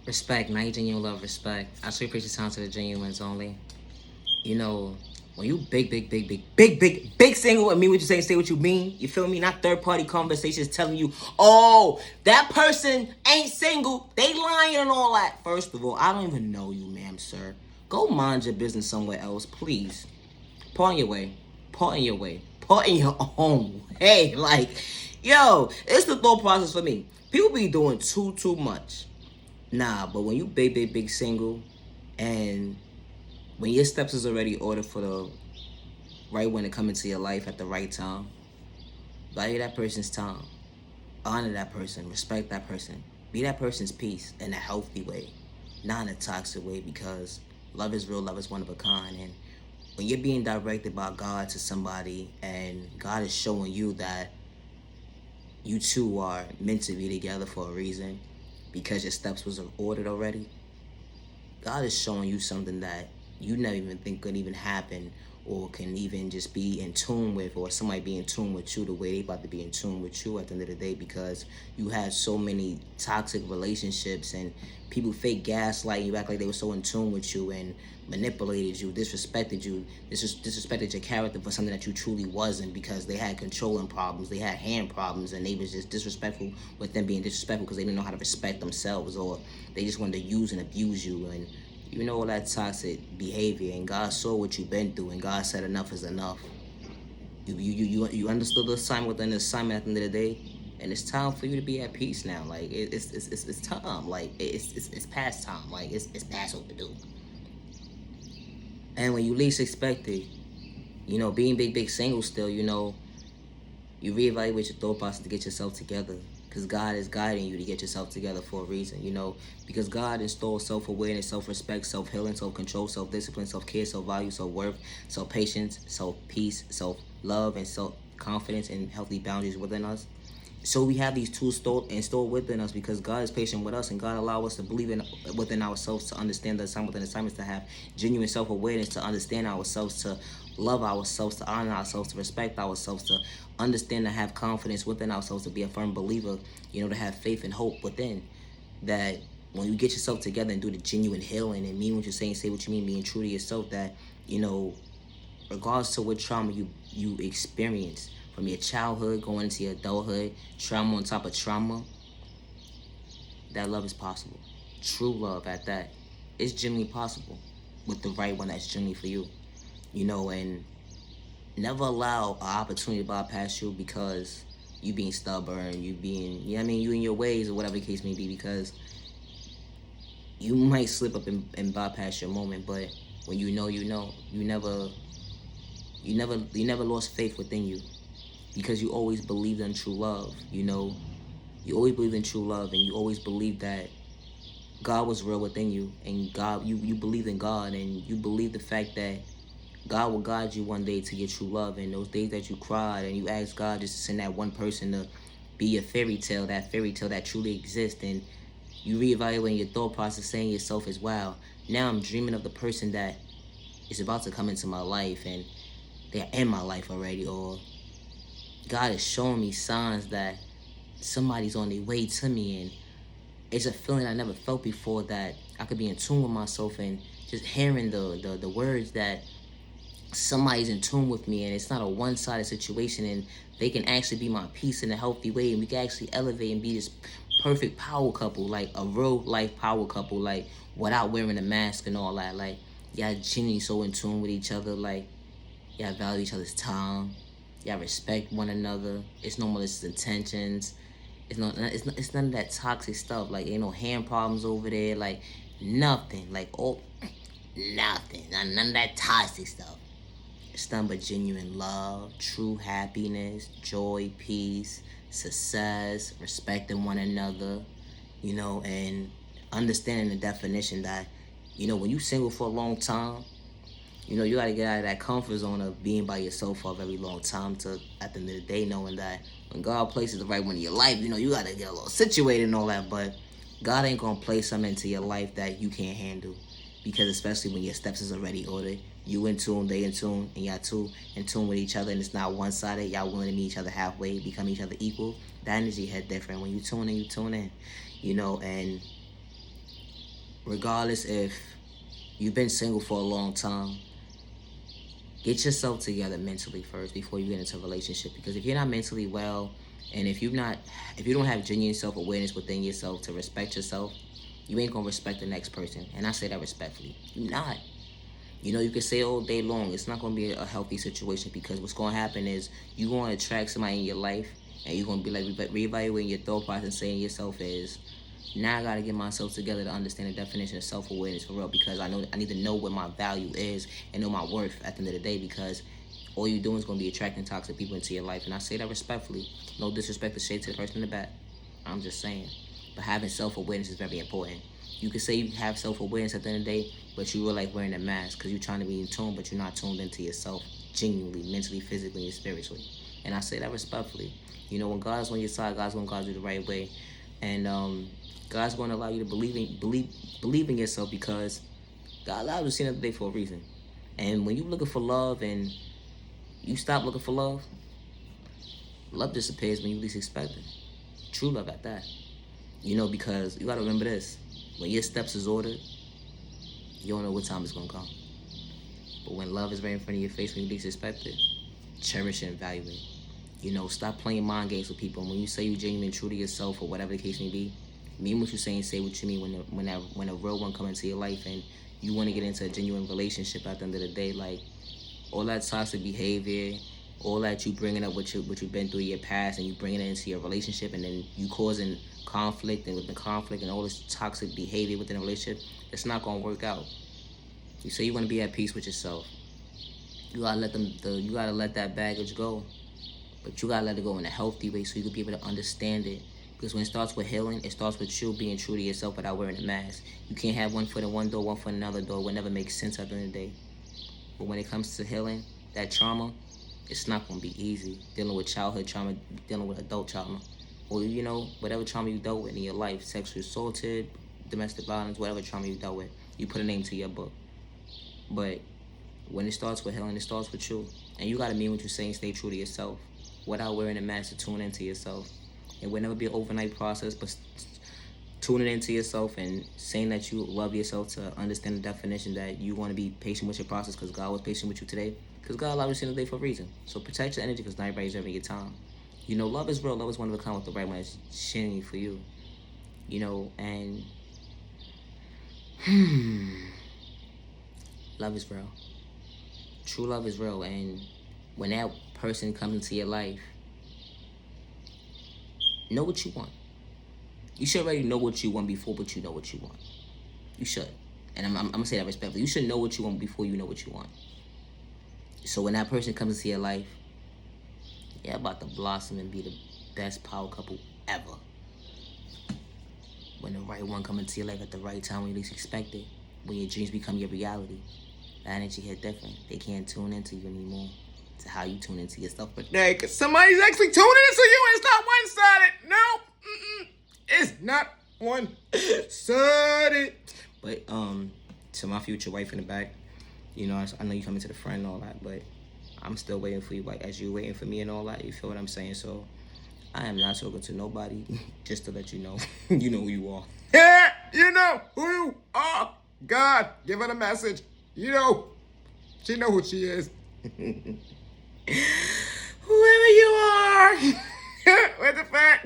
Respect, not genuine love, respect. I should preach the time to the genuines only. You know, when you big single, I mean what you say what you mean. You feel me? Not third party conversations telling you, oh, that person ain't single, they lying and all that. First of all, I don't even know you, ma'am, sir. Go mind your business somewhere else, please. Part in your way. Part in your way. Part in your own way. Like, yo, it's the thought process for me. People be doing too much. Nah, but when you big single, and when your steps is already ordered for the right one to come into your life at the right time, value that person's time, honor that person, respect that person, be that person's peace in a healthy way, not in a toxic way, because love is real, love is one of a kind. And when you're being directed by God to somebody and God is showing you that you two are meant to be together for a reason because your steps was ordered already, God is showing you something that you never even think could even happen or can even just be in tune with, or somebody be in tune with you the way they about to be in tune with you at the end of the day, because you had so many toxic relationships and people fake gaslight you, act like they were so in tune with you and manipulated you, disrespected you, disrespected your character for something that you truly wasn't, because they had controlling problems, they had hand problems, and they was just disrespectful with them being disrespectful because they didn't know how to respect themselves, or they just wanted to use and abuse you. And you know, all that toxic behavior, and God saw what you've been through, and God said enough is enough. You understood the assignment within the assignment at the end of the day, and it's time for you to be at peace now. Like it's time. Like it's past time. Like it's past overdue. And when you least expect it, you know, being big single still, you know, you reevaluate your thought process to get yourself together, because God is guiding you to get yourself together for a reason, you know, because God installs self-awareness, self-respect, self-healing, self-control, self-discipline, self-care, self-value, self-worth, self-patience, self-peace, self-love, and self-confidence, and healthy boundaries within us. So we have these tools installed within us because God is patient with us, and God allows us to believe in within ourselves, to understand the assignment within assignments, to have genuine self-awareness, to understand ourselves, to love ourselves, to honor ourselves, to respect ourselves, to understand, to have confidence within ourselves, to be a firm believer, you know, to have faith and hope within. That when you get yourself together and do the genuine healing and mean what you're saying, say what you mean, being true to yourself, that, you know, regardless to what trauma you experience from your childhood going into your adulthood, trauma on top of trauma, that love is possible. True love at that. It's genuinely possible with the right one that's genuinely for you. You know, and never allow an opportunity to bypass you because you being stubborn, you being, you know what I mean, you in your ways or whatever the case may be, because you might slip up and bypass your moment, but when you know, you never lost faith within you, because you always believed in true love. You know, you always believed in true love, and you always believed that God was real within you, and God, you believed in God, and you believed the fact that God will guide you one day to your true love. And those days that you cried and you asked God just to send that one person to be your fairy tale that truly exists, and you reevaluating your thought process, saying to yourself as well, now I'm dreaming of the person that is about to come into my life, and they're in my life already, or God is showing me signs that somebody's on their way to me, and it's a feeling I never felt before, that I could be in tune with myself, and just hearing the words that somebody's in tune with me, and it's not a one-sided situation, and they can actually be my peace in a healthy way, and we can actually elevate and be this perfect power couple, like a real life power couple, like without wearing a mask and all that. Like, y'all genuinely so in tune with each other, like y'all value each other's time, y'all respect one another, it's no malicious intentions, it's none of that toxic stuff, like ain't no hand problems over there, like nothing, like oh, nothing, none of that toxic stuff. It's nothing but genuine love, true happiness, joy, peace, success, respecting one another, you know, and understanding the definition that, you know, when you single for a long time, you know, you gotta get out of that comfort zone of being by yourself for a very long time, to, at the end of the day, knowing that when God places the right one in your life, you know, you gotta get a little situated and all that, but God ain't gonna place something into your life that you can't handle. Because especially when your steps is already ordered, you in tune, they in tune, and y'all two in tune with each other, and it's not one-sided, y'all willing to meet each other halfway, become each other equal, that energy hit different. When you tune in, you know, and regardless if you've been single for a long time, get yourself together mentally first before you get into a relationship. Because if you're not mentally well, and if you don't have genuine self-awareness within yourself to respect yourself, you ain't gonna respect the next person. And I say that respectfully. You're not. You know, you can say all day long, it's not gonna be a healthy situation, because what's gonna happen is you're gonna attract somebody in your life, and you're gonna be like reevaluating your thought process and saying to yourself is, now I gotta get myself together to understand the definition of self-awareness for real, because I need to know what my value is and know my worth at the end of the day, because all you're doing is gonna be attracting toxic people into your life. And I say that respectfully. No disrespect to shade to the person in the back. I'm just saying. But having self-awareness is very important. You can say you have self-awareness at the end of the day, but you were like wearing a mask because you're trying to be in tune, but you're not tuned into yourself genuinely, mentally, physically, and spiritually. And I say that respectfully. You know, when God's on your side, God's gonna guide you the right way. And God's going to allow you to believe in yourself, because God allowed you to see another day for a reason. And when you're looking for love and you stop looking for love, love disappears when you least expect it. True love at that. You know, because you got to remember this. When your steps is ordered, you don't know what time it's going to come. But when love is right in front of your face when you least expect it, cherish it and value it. You know, stop playing mind games with people. And when you say you're genuine and true to yourself, or whatever the case may be, mean what you're saying, say what you mean. When a real one comes into your life and you want to get into a genuine relationship at the end of the day, like all that toxic behavior, all that you bringing up what you've been through in your past, and you bringing it into your relationship, and then you causing conflict, and with the conflict and all this toxic behavior within a relationship, it's not gonna work out. You say you want to be at peace with yourself. You gotta let that baggage go. But you gotta let it go in a healthy way so you can be able to understand it. Because when it starts with healing, it starts with you being true to yourself without wearing a mask. You can't have one foot in one door, one foot in another door. It would never make sense at the end of the day. But when it comes to healing, that trauma, it's not gonna be easy. Dealing with childhood trauma, dealing with adult trauma, or you know, whatever trauma you dealt with in your life, sexually assaulted, domestic violence, whatever trauma you dealt with, you put a name to your book. But when it starts with healing, it starts with you. And you gotta mean what you say and stay true to yourself without wearing a mask to tune into yourself. It will never be an overnight process, but tuning into yourself and saying that you love yourself to understand the definition that you want to be patient with your process, because God was patient with you today, because God allowed you to see the day for a reason. So protect your energy, because not everybody's having your time. You know, love is real. Love is one of a kind with the right one that's shining for you. You know, and love is real. True love is real. And when that person comes into your life, know what you want. You should already know what you want before, but you know what you want. You should. And I'm going to say that respectfully. You should know what you want before you know what you want. So when that person comes into your life, you're about to blossom and be the best power couple ever. When the right one comes into your life at the right time when you least expect it, when your dreams become your reality, that energy hit different. They can't tune into you anymore. To how you tune into yourself. But hey, cause somebody's actually tuning into you, and it's not one-sided. No, it's not one-sided. But to my future wife in the back, you know, I know you coming to the front and all that, but I'm still waiting for you, like as you waiting for me and all that. You feel what I'm saying? So I am not talking to nobody, just to let you know, you know who you are. Yeah, you know who you are. God, give her the message. You know, she know who she is. Whoever you are. What the fuck?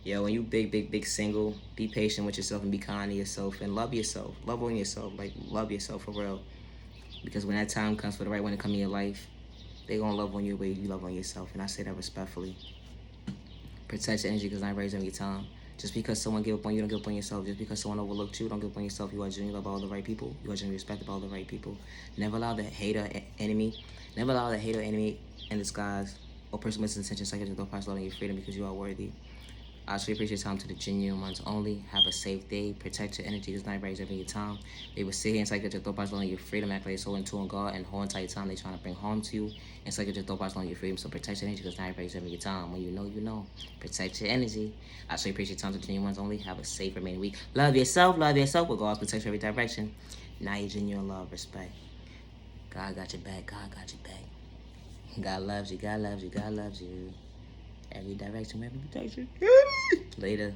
Yo, when you big single, be patient with yourself and be kind to yourself and love yourself. Love on yourself. Like, love yourself for real. Because when that time comes for the right one to come in your life, they gonna love on you the way you love on yourself. And I say that respectfully. Protect your energy, because not everybody's every time. Just because someone give up on you, don't give up on yourself. Just because someone overlooked you, don't give up on yourself. You are genuinely loved by all the right people. You are genuinely respected by all the right people. Never allow the hater enemy in disguise or person with intention psychic to go past loving your freedom, because you are worthy. I truly appreciate your time to the genuine ones only. Have a safe day. Protect your energy. Because not everybody's having your time. They will sit here and psychic your thought process on your freedom, act like they're so in tune with God, and the whole entire time they trying to bring harm to you and psychic your thought process on your freedom. So protect your energy, because not everybody's having your time. When you know, you know. Protect your energy. I truly appreciate your time to the genuine ones only. Have a safe remaining week. Love yourself with God's protection every direction. Now you're genuine love, respect. God got your back. God got your back. God loves you. God loves you. God loves you. Every direction, every protection. Later.